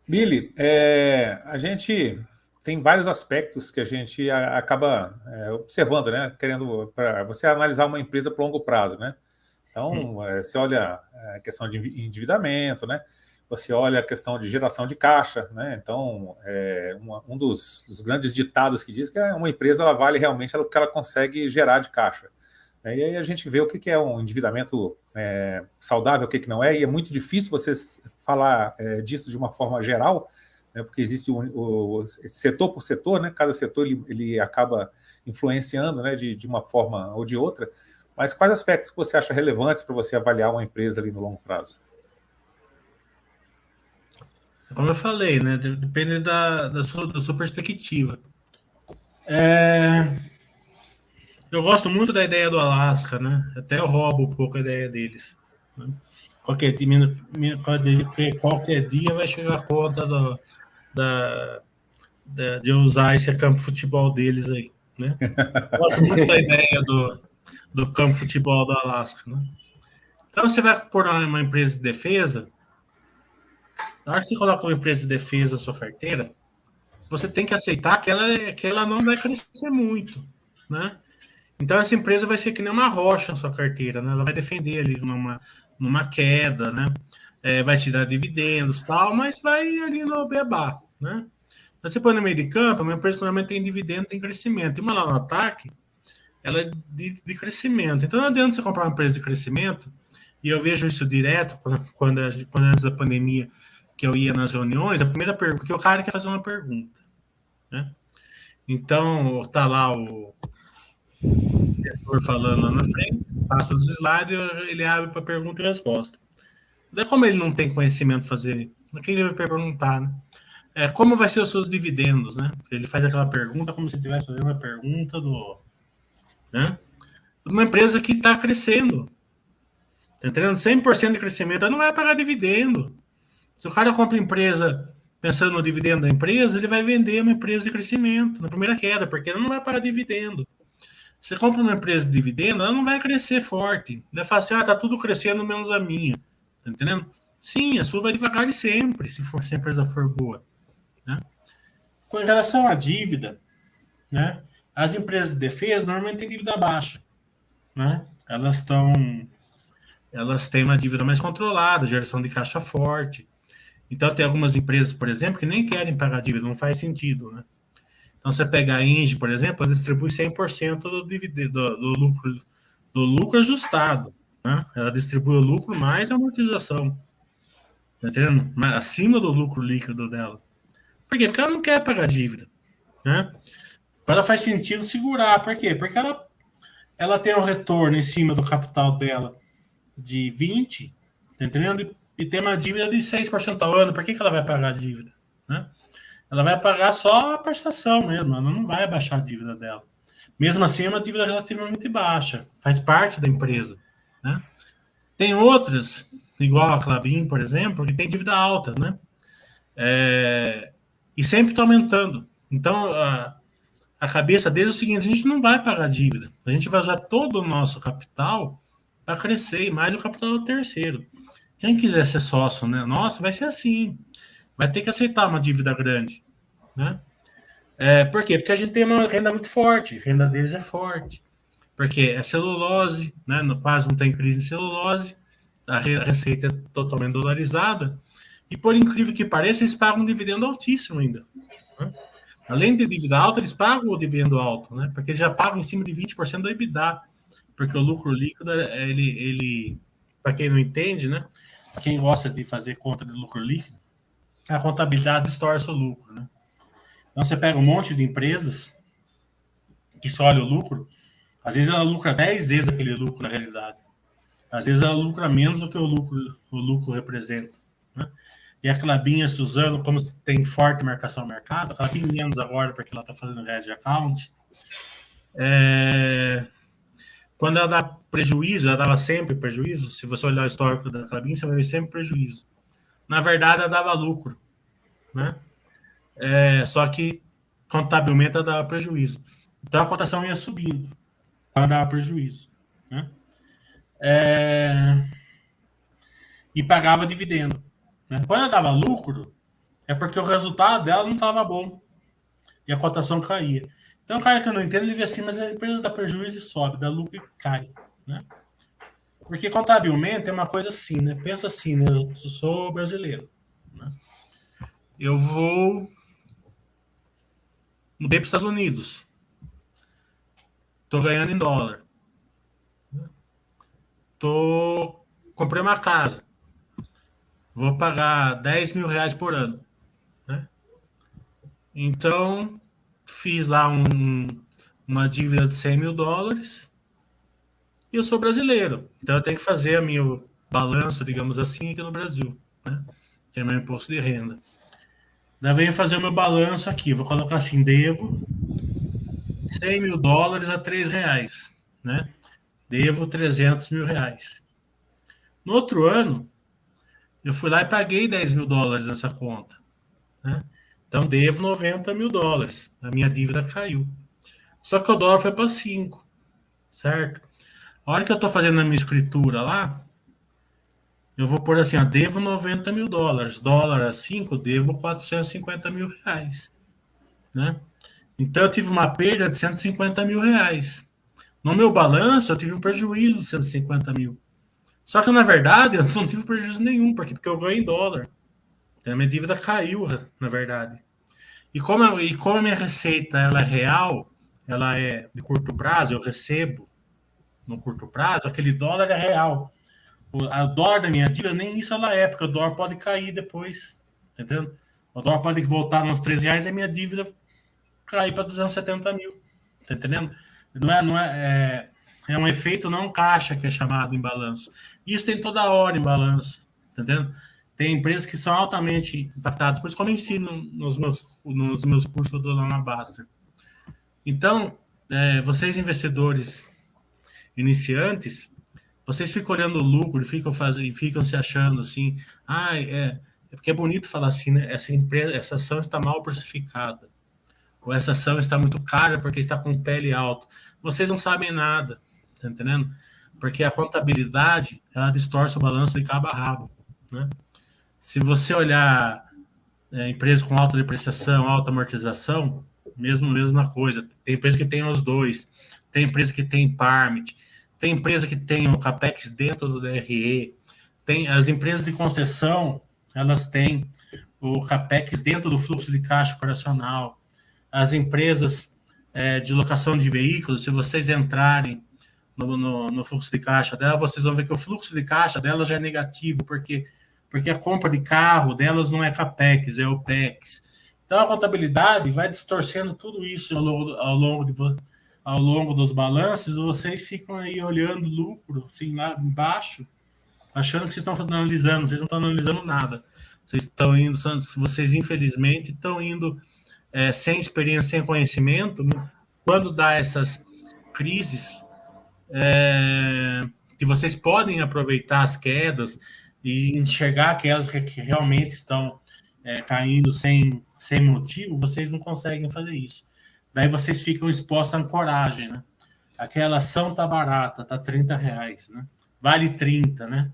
Billy, a gente tem vários aspectos que a gente acaba observando, né? Querendo para você analisar uma empresa por longo prazo, né? Então, você olha a questão de endividamento, né? Você olha a questão de geração de caixa, né? Então, um dos grandes ditados que diz que uma empresa ela vale realmente o que ela consegue gerar de caixa. E aí a gente vê o que é um endividamento saudável, o que não é, e é muito difícil você falar disso de uma forma geral, né, porque existe o setor por setor, né, cada setor ele acaba influenciando, né, de uma forma ou de outra, mas quais aspectos que você acha relevantes para você avaliar uma empresa ali no longo prazo? Como eu falei, né? Depende da sua perspectiva. É, eu gosto muito da ideia do Alasca, né? Até eu roubo um pouco a ideia deles. Né? Qualquer dia vai chegar a conta da, de usar esse campo de futebol deles aí, né? Gosto muito da ideia do campo de futebol do Alasca, né? Então você vai pôr uma empresa de defesa, na hora que você coloca uma empresa de defesa na sua carteira, você tem que aceitar que ela não vai crescer muito, né? Então essa empresa vai ser que nem uma rocha na sua carteira, né? Ela vai defender ali numa queda, né? Vai te dar dividendos tal, mas vai ali no beabá, né? Você põe no meio de campo, uma empresa que normalmente tem dividendo, tem crescimento. E uma lá no ataque, ela é de crescimento. Então não adianta você comprar uma empresa de crescimento, e eu vejo isso direto, quando antes da pandemia, que eu ia nas reuniões, a primeira pergunta, porque o cara quer fazer uma pergunta, né? Então, tá lá o diretor falando lá na frente, passa os slides, ele abre para pergunta e resposta. Daí, como ele não tem conhecimento de fazer, o que ele vai perguntar, né? Como vai ser os seus dividendos, né? Ele faz aquela pergunta como se ele estivesse fazendo a pergunta né? De uma empresa que está crescendo. Tá entendendo? 100% de crescimento, ela não vai pagar dividendo. Se o cara compra empresa pensando no dividendo da empresa, ele vai vender uma empresa de crescimento na primeira queda, porque ela não vai pagar dividendo. Você compra uma empresa de dividendo, ela não vai crescer forte. Ele vai falar assim, tá tudo crescendo menos a minha. Tá entendendo? Sim, a sua vai devagar e sempre, se a empresa for boa. Né? Com relação à dívida, né? As empresas de defesa normalmente têm dívida baixa. Né? Elas têm uma dívida mais controlada, geração de caixa forte. Então tem algumas empresas, por exemplo, que nem querem pagar dívida, não faz sentido. Né? Então, você pega a Engie, por exemplo, ela distribui 100% do lucro ajustado. Né? Ela distribui o lucro mais a amortização. Tá entendendo? Acima do lucro líquido dela. Por quê? Porque ela não quer pagar dívida. Né? Para ela faz sentido segurar. Por quê? Porque ela tem um retorno em cima do capital dela de 20, tá entendendo? E tem uma dívida de 6% ao ano. Por que ela vai pagar a dívida? Né? Ela vai pagar só a prestação mesmo, ela não vai abaixar a dívida dela. Mesmo assim, é uma dívida relativamente baixa, faz parte da empresa. Né? Tem outras, igual a Clabin, por exemplo, que tem dívida alta, né? E sempre está aumentando. Então, a cabeça deles é o seguinte: a gente não vai pagar dívida, a gente vai usar todo o nosso capital para crescer, e mais o capital do terceiro. Quem quiser ser sócio, né? Nossa, vai ser assim. Vai ter que aceitar uma dívida grande. Né? Por quê? Porque a gente tem uma renda muito forte, a renda deles é forte. Porque é celulose, né? Quase não tem crise em celulose, a receita é totalmente dolarizada, e por incrível que pareça, eles pagam um dividendo altíssimo ainda. Né? Além de dívida alta, eles pagam o dividendo alto, né? Porque eles já pagam em cima de 20% do EBITDA, porque o lucro líquido, para quem não entende, né? Quem gosta de fazer conta de lucro líquido, a contabilidade distorce o lucro, né? Então você pega um monte de empresas que só olha o lucro, às vezes ela lucra 10 vezes aquele lucro na realidade. Às vezes ela lucra menos do que o lucro representa. Né? E a Clabinha Suzano, como tem forte marcação no mercado, a Clabinha menos agora porque ela está fazendo hedge account, quando ela dá prejuízo, ela dava sempre prejuízo. Se você olhar o histórico da Clabinha, você vai ver sempre prejuízo. Na verdade, ela dava lucro. Né? Só que contabilmente ela dava prejuízo. Então a cotação ia subindo quando dava prejuízo. Né? E pagava dividendo. Né? Quando ela dava lucro, é porque o resultado dela não estava bom e a cotação caía. Então, o cara que não entende, ele vê assim, mas a empresa dá prejuízo e sobe, dá lucro e cai, né? Porque contabilmente é uma coisa assim, né? Pensa assim, né? Eu sou brasileiro, né? Eu mudei para os Estados Unidos, tô ganhando em dólar, comprei uma casa, vou pagar 10 mil reais por ano, né? Então, fiz lá uma dívida de 100 mil dólares e eu sou brasileiro. Então, eu tenho que fazer a meu balanço, digamos assim, aqui no Brasil, né? Que é meu imposto de renda. Daí venho fazer o meu balanço aqui. Vou colocar assim, devo 100 mil dólares a 3 reais, né? Devo 300 mil reais. No outro ano, eu fui lá e paguei 10 mil dólares nessa conta, né? Então, devo 90 mil dólares. A minha dívida caiu. Só que o dólar foi para 5, certo? A hora que eu estou fazendo a minha escritura lá, eu vou pôr assim, ó, devo 90 mil dólares. Dólar a 5, devo 450 mil reais, né? Então, eu tive uma perda de 150 mil reais. No meu balanço, eu tive um prejuízo de 150 mil. Só que, na verdade, eu não tive prejuízo nenhum, porque eu ganhei em dólar. Então, a minha dívida caiu, na verdade. E como a minha receita ela é real, ela é de curto prazo, eu recebo no curto prazo, aquele dólar é real. A dólar da minha dívida, nem isso ela é, porque o dólar pode cair depois. Tá entendendo? O dólar pode voltar nos 3 reais e a minha dívida cair para 270 mil. Tá entendendo? É um efeito não caixa que é chamado em balanço. Isso tem toda hora em balanço. Tá entendendo? Tem empresas que são altamente impactadas, por isso que eu ensino nos meus cursos que eu dou lá na Baster. Então, vocês investidores iniciantes, vocês ficam olhando o lucro e ficam se achando assim, é porque é bonito falar assim, né? Essa ação está mal precificada, ou essa ação está muito cara porque está com pele alta. Vocês não sabem nada, tá entendendo? Porque a contabilidade, ela distorce o balanço de cabo a rabo, né? Se você olhar empresa com alta depreciação, alta amortização, mesma coisa. Tem empresa que tem os dois, tem empresa que tem PARMIT, tem empresa que tem o CAPEX dentro do DRE, tem as empresas de concessão, elas têm o CAPEX dentro do fluxo de caixa operacional. As empresas de locação de veículos, se vocês entrarem no fluxo de caixa dela, vocês vão ver que o fluxo de caixa dela já é negativo, porque a compra de carro delas não é CAPEX, é OPEX. Então, a contabilidade vai distorcendo tudo isso ao longo dos balanços, vocês ficam aí olhando lucro, assim, lá embaixo, achando que vocês estão analisando, vocês não estão analisando nada. Vocês infelizmente estão indo sem experiência, sem conhecimento, né? Quando dá essas crises, que vocês podem aproveitar as quedas e enxergar aquelas que realmente estão caindo sem motivo, vocês não conseguem fazer isso. Daí vocês ficam expostos à ancoragem, né? Aquela ação tá barata, tá 30 reais, né? Vale 30, né?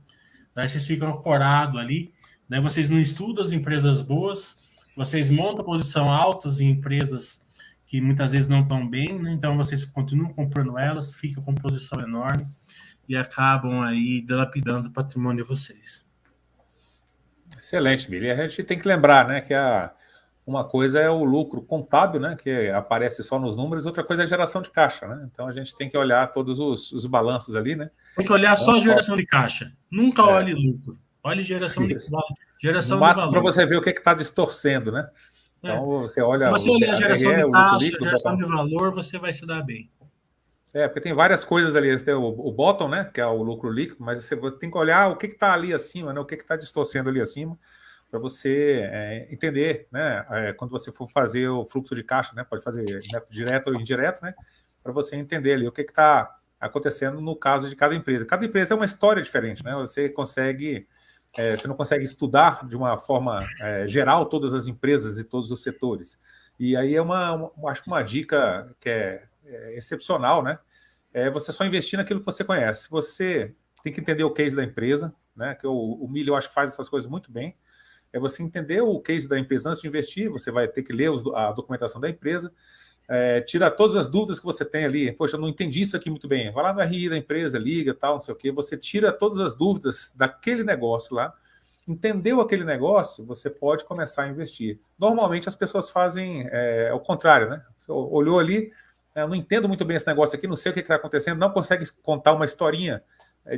Daí vocês ficam ancorados ali, daí vocês não estudam as empresas boas, vocês montam posição altas em empresas que muitas vezes não estão bem, né? Então vocês continuam comprando elas, ficam com posição enorme e acabam aí dilapidando o patrimônio de vocês. Excelente, Billy. A gente tem que lembrar, né, que uma coisa é o lucro contábil, né, que aparece só nos números, outra coisa é a geração de caixa, né? Então a gente tem que olhar todos os balanços ali, né? Tem que olhar só a geração de caixa. Nunca olhe lucro. Olhe geração de no máximo para você ver o que está distorcendo, né? Então você olha. Se você olhar a geração de caixa, a geração de valor, você vai se dar bem. Porque tem várias coisas ali. Você tem o bottom, né? Que é o lucro líquido, mas você tem que olhar o que está ali acima, né? O que está distorcendo ali acima, para você entender, né? Quando você for fazer o fluxo de caixa, né? Pode fazer método direto ou indireto, né? Para você entender ali o que está acontecendo no caso de cada empresa. Cada empresa é uma história diferente, né? Você não consegue estudar de uma forma geral todas as empresas e todos os setores. E aí acho que uma dica que é excepcional, né? É você só investir naquilo que você conhece. Você tem que entender o case da empresa, né? Que o Milho eu acho que faz essas coisas muito bem. é você entender o case da empresa antes de investir, você vai ter que ler a documentação da empresa, tira todas as dúvidas que você tem ali. Poxa, eu não entendi isso aqui muito bem. Vai lá no RI da empresa, liga, tal, não sei o quê. Você tira todas as dúvidas daquele negócio lá. Entendeu aquele negócio, você pode começar a investir. Normalmente as pessoas fazem o contrário, né? Você olhou ali, eu não entendo muito bem esse negócio aqui, não sei o que está acontecendo, não consegue contar uma historinha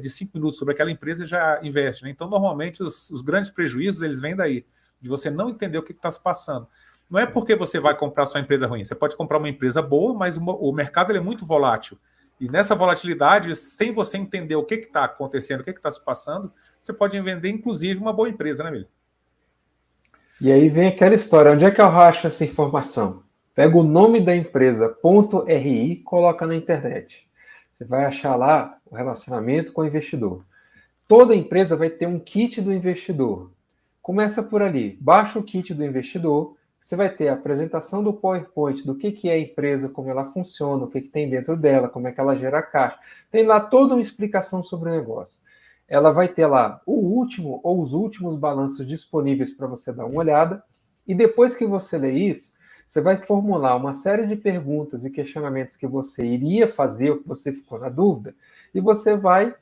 de 5 minutos sobre aquela empresa e já investe, né? Então, normalmente, os grandes prejuízos, eles vêm daí, de você não entender o que está se passando. Não é porque você vai comprar só uma empresa ruim, você pode comprar uma empresa boa, mas o mercado ele é muito volátil. E nessa volatilidade, sem você entender o que está acontecendo, o que está se passando, você pode vender, inclusive, uma boa empresa, né, Mili? E aí vem aquela história, onde é que eu racho essa informação? Pega o nome da empresa, .ri, coloca na internet. Você vai achar lá o relacionamento com o investidor. Toda empresa vai ter um kit do investidor. Começa por ali, baixa o kit do investidor, você vai ter a apresentação do PowerPoint, do que é a empresa, como ela funciona, o que tem dentro dela, como é que ela gera caixa. Tem lá toda uma explicação sobre o negócio. Ela vai ter lá o último ou os últimos balanços disponíveis para você dar uma olhada, e depois que você lê isso, você vai formular uma série de perguntas e questionamentos que você iria fazer, ou que você ficou na dúvida, e você vai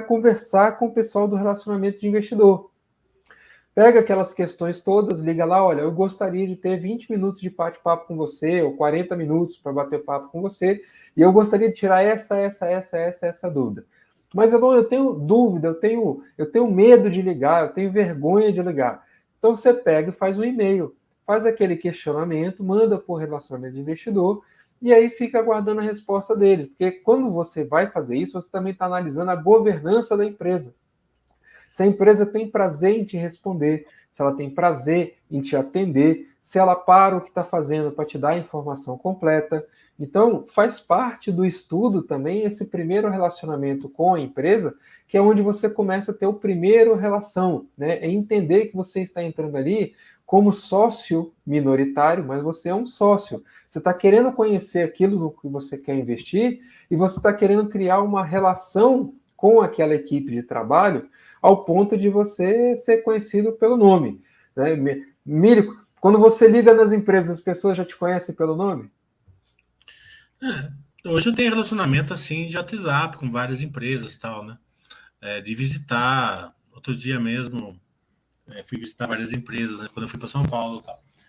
conversar com o pessoal do relacionamento de investidor. Pega aquelas questões todas, liga lá, olha, eu gostaria de ter 20 minutos de bate-papo com você, ou 40 minutos para bater papo com você, e eu gostaria de tirar essa dúvida. Mas eu tenho dúvida, eu tenho medo de ligar, eu tenho vergonha de ligar. Então você pega e faz um e-mail, faz aquele questionamento, manda por relacionamento de investidor, e aí fica aguardando a resposta deles. Porque quando você vai fazer isso, você também está analisando a governança da empresa. Se a empresa tem prazer em te responder, se ela tem prazer em te atender, se ela para o que está fazendo para te dar a informação completa. Então, faz parte do estudo também esse primeiro relacionamento com a empresa, que é onde você começa a ter o primeiro relação, né? É entender que você está entrando ali como sócio minoritário, mas você é um sócio. Você está querendo conhecer aquilo no que você quer investir e você está querendo criar uma relação com aquela equipe de trabalho ao ponto de você ser conhecido pelo nome. Né? Mírico, quando você liga nas empresas, as pessoas já te conhecem pelo nome? Hoje eu tenho relacionamento assim de WhatsApp com várias empresas, tal, né? De visitar. Outro dia mesmo fui visitar várias empresas, né? Quando eu fui para São Paulo, tal.